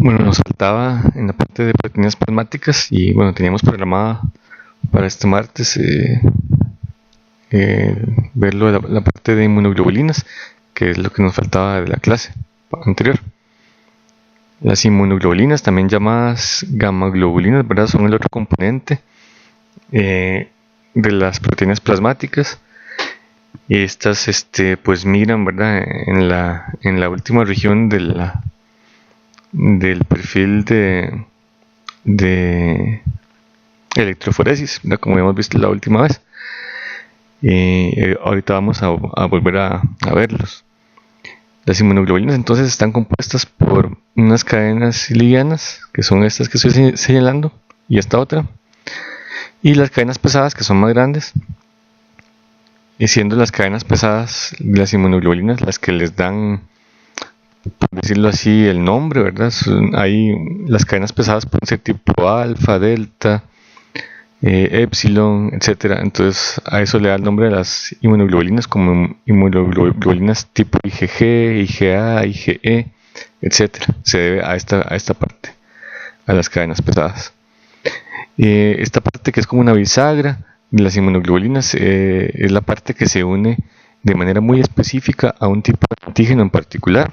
Bueno, nos faltaba en la parte de proteínas plasmáticas y bueno, teníamos programada para este martes verlo de la parte de inmunoglobulinas, que es lo que nos faltaba de la clase anterior. Las inmunoglobulinas, también llamadas gamma globulinas, ¿verdad? Son el otro componente de las proteínas plasmáticas. Y estas pues migran, ¿verdad? En la última región del perfil de electroforesis, ¿verdad? Como hemos visto la última vez. Ahorita vamos a volver a verlos. Las inmunoglobulinas entonces están compuestas por unas cadenas livianas, que son estas que estoy señalando, y esta otra, y las cadenas pesadas, que son más grandes, y siendo las cadenas pesadas de las inmunoglobulinas las que les dan, por decirlo así, el nombre, ¿verdad? Ahí las cadenas pesadas pueden ser tipo alfa, delta, epsilon, etcétera. Entonces a eso le da el nombre de las inmunoglobulinas como inmunoglobulinas tipo IgG, IgA, IgE, etcétera. Se debe a esta parte, a las cadenas pesadas. Esta parte que es como una bisagra de las inmunoglobulinas es la parte que se une de manera muy específica a un tipo de antígeno en particular.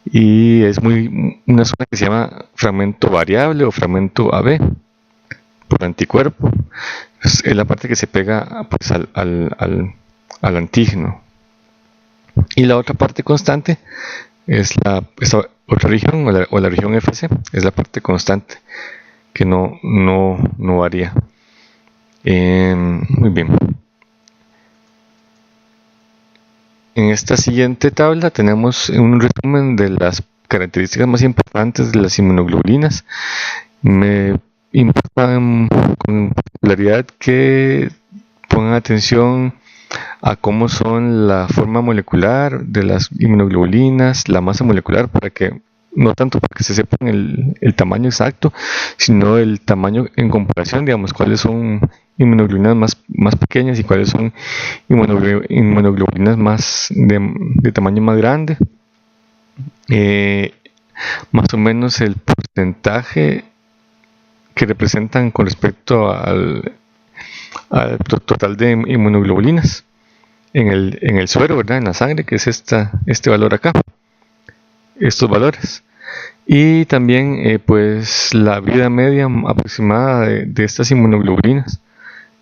Y es una zona que se llama fragmento variable o fragmento AB por anticuerpo. Es la parte que se pega pues, al antígeno. Y la otra parte constante es esta otra región o la región FC, es la parte constante que no varía. Muy bien. En esta siguiente tabla tenemos un resumen de las características más importantes de las inmunoglobulinas. Me importa con particularidad que pongan atención a cómo son la forma molecular de las inmunoglobulinas, la masa molecular, para que no tanto para que se sepan el tamaño exacto, sino el tamaño en comparación, digamos, cuáles son inmunoglobulinas más pequeñas y cuáles son inmunoglobulinas más de tamaño más grande. Más o menos el porcentaje que representan con respecto al total de inmunoglobulinas en el suero, ¿verdad? En la sangre, que es este valor acá, estos valores. Y también pues la vida media aproximada de estas inmunoglobulinas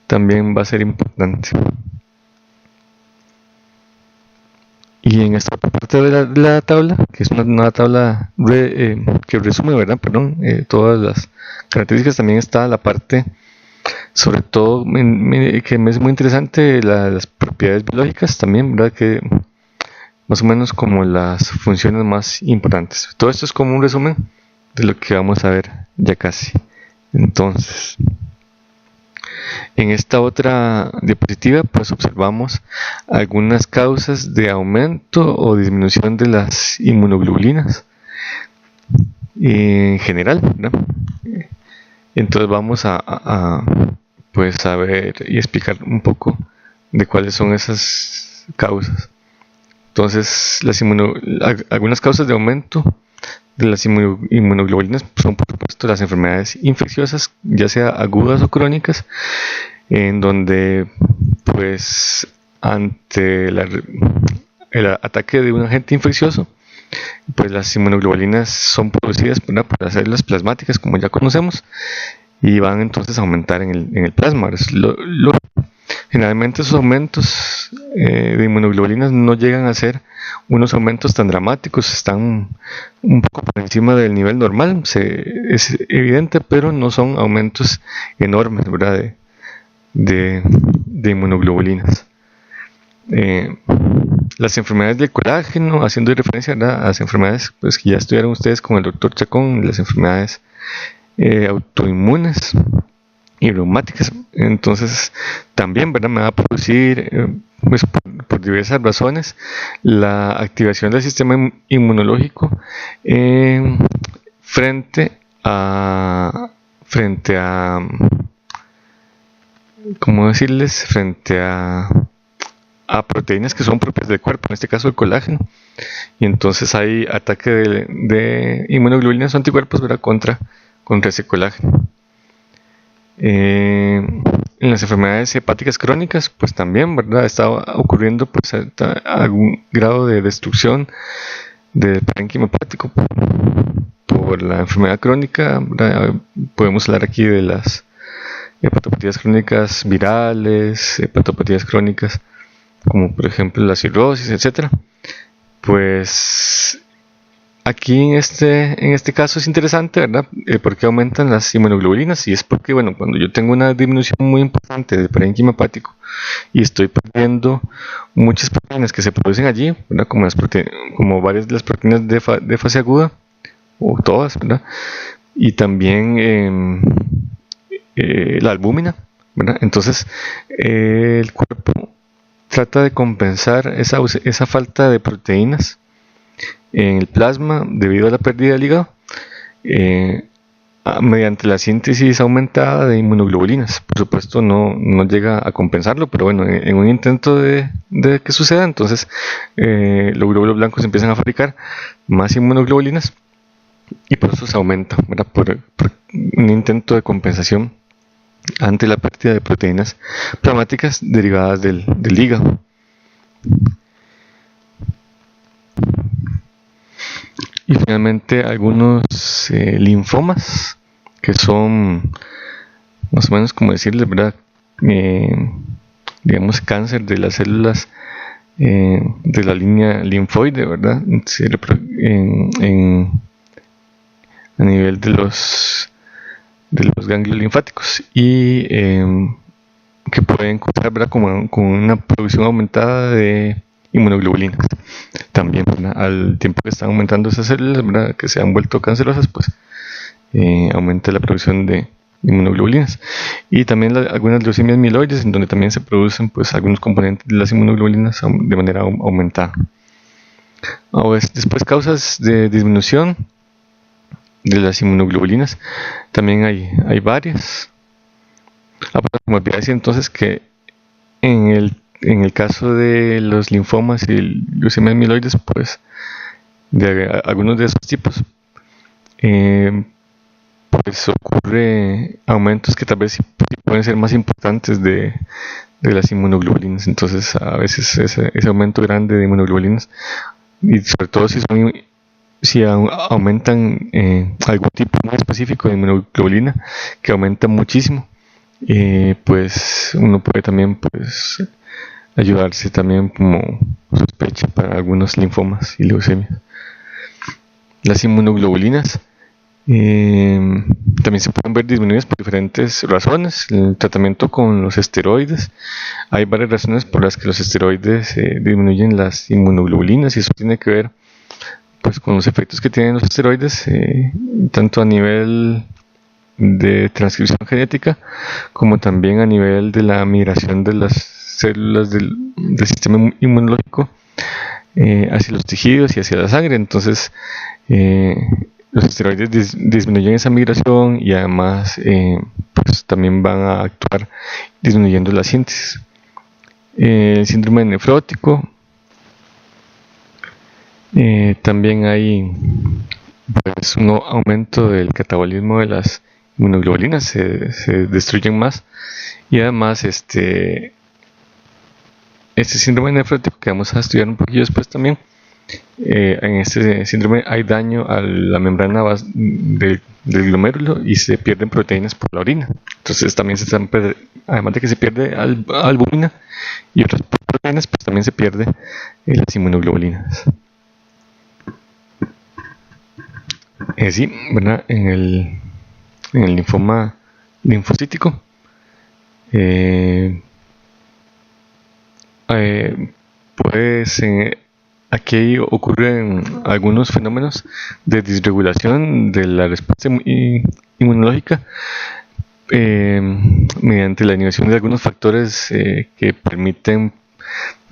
también va a ser importante. Y en esta parte de la tabla, que es una tabla que resume, ¿verdad? Todas las características, también está la parte, sobre todo, que me es muy interesante, las propiedades biológicas también, ¿verdad? Que más o menos como las funciones más importantes. Todo esto es como un resumen de lo que vamos a ver ya casi. Entonces, en esta otra diapositiva pues observamos algunas causas de aumento o disminución de las inmunoglobulinas en general, ¿no? Entonces vamos pues a ver y explicar un poco de cuáles son esas causas. Entonces algunas causas de aumento de las inmunoglobulinas son por supuesto las enfermedades infecciosas, ya sea agudas o crónicas, en donde pues ante el ataque de un agente infeccioso, pues las inmunoglobulinas son producidas por las células plasmáticas, como ya conocemos, y van entonces a aumentar en el plasma. Generalmente esos aumentos de inmunoglobulinas no llegan a ser unos aumentos tan dramáticos, están un poco por encima del nivel normal, es evidente, pero no son aumentos enormes, ¿verdad? De inmunoglobulinas. Las enfermedades del colágeno, haciendo referencia, ¿verdad?, a las enfermedades pues, que ya estudiaron ustedes con el doctor Chacón, las enfermedades autoinmunes y reumáticas, entonces también, ¿verdad?, me va a producir pues por diversas razones la activación del sistema inmunológico frente a ¿cómo decirles? Frente a a proteínas que son propias del cuerpo, en este caso el colágeno, y entonces hay ataque de inmunoglobulinas o anticuerpos, ¿verdad? contra ese colágeno. En las enfermedades hepáticas crónicas, pues también, ¿verdad? Está ocurriendo pues algún grado de destrucción del parénquima hepático por la enfermedad crónica, ¿verdad? Podemos hablar aquí de las hepatopatías crónicas virales, hepatopatías crónicas como por ejemplo la cirrosis, etcétera. Pues aquí en este caso es interesante, ¿verdad? Porque aumentan las inmunoglobulinas, y es porque, bueno, cuando yo tengo una disminución muy importante del parénquima hepático y estoy perdiendo muchas proteínas que se producen allí, ¿verdad? Como varias de las proteínas de fase aguda, o todas, ¿verdad? Y también la albúmina, ¿verdad? Entonces el cuerpo trata de compensar esa falta de proteínas en el plasma debido a la pérdida del hígado mediante la síntesis aumentada de inmunoglobulinas. Por supuesto no llega a compensarlo, pero bueno, en un intento de que suceda, entonces los glóbulos blancos empiezan a fabricar más inmunoglobulinas y por eso se aumenta, ¿verdad? Por un intento de compensación ante la pérdida de proteínas plasmáticas derivadas del hígado. Y finalmente algunos linfomas, que son más o menos como decirles, ¿verdad? Digamos cáncer de las células de la línea linfoide, ¿verdad? A nivel de los ganglios linfáticos, y que pueden contar, ¿verdad? con una producción aumentada de inmunoglobulinas. También, ¿verdad? Al tiempo que están aumentando esas células, ¿verdad? Que se han vuelto cancerosas, pues aumenta la producción de inmunoglobulinas. Y también algunas leucemias mieloides, en donde también se producen pues algunos componentes de las inmunoglobulinas de manera aumentada. Después, causas de disminución de las inmunoglobulinas, también hay varias. Como olvidé decir entonces que en el caso de los linfomas y leucemias mieloides, pues de algunos de esos tipos, pues ocurre aumentos que tal vez sí pueden ser más importantes de las inmunoglobulinas. Entonces a veces ese aumento grande de inmunoglobulinas, y sobre todo si aumentan algún tipo muy específico de inmunoglobulina que aumenta muchísimo, pues uno puede también pues ayudarse también como sospecha para algunos linfomas y leucemias. Las inmunoglobulinas también se pueden ver disminuidas por diferentes razones. El tratamiento con los esteroides, hay varias razones por las que los esteroides disminuyen las inmunoglobulinas, y eso tiene que ver pues con los efectos que tienen los esteroides, tanto a nivel de transcripción genética como también a nivel de la migración de las células del sistema inmunológico hacia los tejidos y hacia la sangre. Entonces los esteroides disminuyen esa migración, y además pues también van a actuar disminuyendo la síntesis. El síndrome nefrótico, también hay pues un aumento del catabolismo de las inmunoglobulinas, se destruyen más, y además este síndrome nefrótico, que vamos a estudiar un poquillo después también, en este síndrome hay daño a la membrana del glomérulo y se pierden proteínas por la orina. Entonces también además de que se pierde albúmina y otras proteínas, pues también se pierde las inmunoglobulinas. Sí, ¿verdad? En el linfoma linfocítico, pues aquí ocurren algunos fenómenos de disregulación de la respuesta inmunológica mediante la inhibición de algunos factores que permiten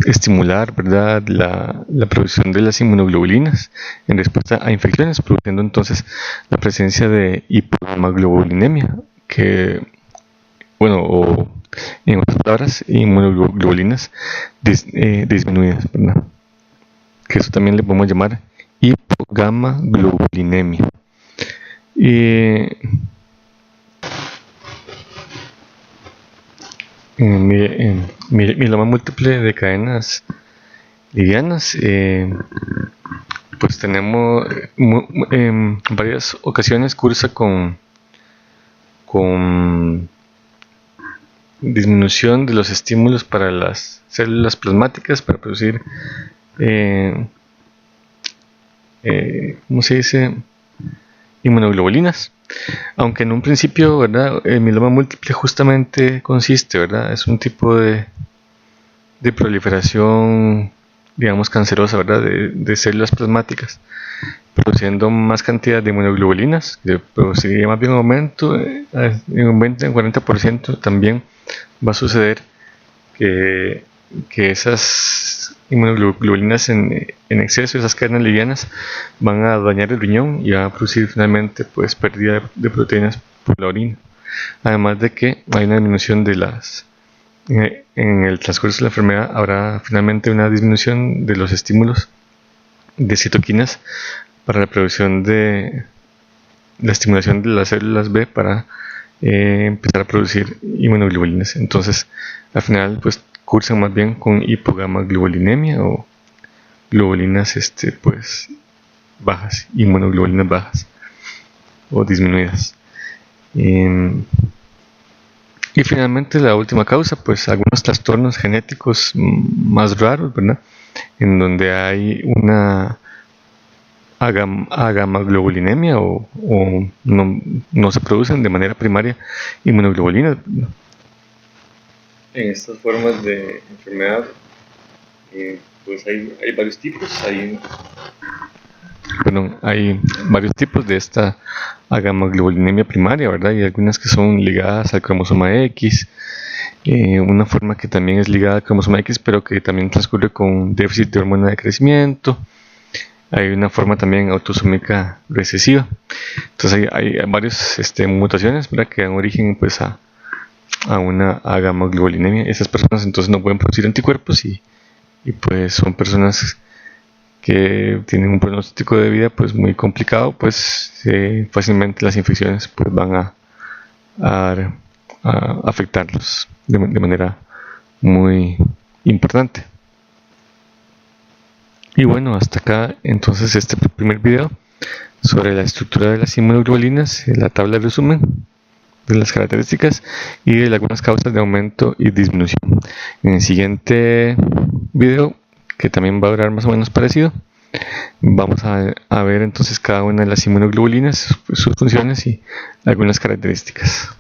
estimular, ¿verdad?, la producción de las inmunoglobulinas en respuesta a infecciones, produciendo entonces la presencia de hipohemoglobulinemia, que, bueno, o En otras palabras, inmunoglobulinas disminuidas, ¿verdad? Que eso también le podemos llamar hipogamaglobulinemia. Mieloma múltiple de cadenas livianas, pues tenemos en varias ocasiones cursa con disminución de los estímulos para las células plasmáticas para producir ¿cómo se dice? Inmunoglobulinas. Aunque en un principio, ¿verdad? El mieloma múltiple justamente consiste, ¿verdad? Es un tipo de proliferación, digamos, cancerosa, ¿verdad? De células plasmáticas, produciendo más cantidad de inmunoglobulinas, que produciría más bien un aumento en un 20-40%. También va a suceder que esas inmunoglobulinas en exceso, esas cadenas livianas, van a dañar el riñón y van a producir finalmente pues pérdida de proteínas por la orina. Además de que hay una disminución de las en el transcurso de la enfermedad habrá finalmente una disminución de los estímulos de citoquinas para la producción de la estimulación de las células B para empezar a producir inmunoglobulinas. Entonces al final pues cursan más bien con hipogamaglobulinemia o globulinas pues bajas, inmunoglobulinas bajas o disminuidas. Y finalmente la última causa, pues algunos trastornos genéticos más raros, ¿verdad? En donde hay una agamaglobulinemia o no se producen de manera primaria inmunoglobulinas, ¿verdad? En estas formas de enfermedad, pues hay varios tipos. Hay varios tipos de esta agamaglobulinemia primaria, ¿verdad? Y algunas que son ligadas al cromosoma X, una forma que también es ligada al cromosoma X, pero que también transcurre con déficit de hormona de crecimiento. Hay una forma también autosómica recesiva. Entonces hay varias mutaciones, ¿verdad? Que dan origen pues a una agamaglobulinemia. Esas personas entonces no pueden producir anticuerpos y pues son personas que tienen un pronóstico de vida pues muy complicado, pues fácilmente las infecciones pues van a afectarlos de manera muy importante. Y bueno, hasta acá entonces este primer video sobre la estructura de las inmunoglobulinas, la tabla de resumen de las características y de algunas causas de aumento y disminución. En el siguiente video, que también va a durar más o menos parecido, vamos a ver entonces cada una de las inmunoglobulinas, sus funciones y algunas características.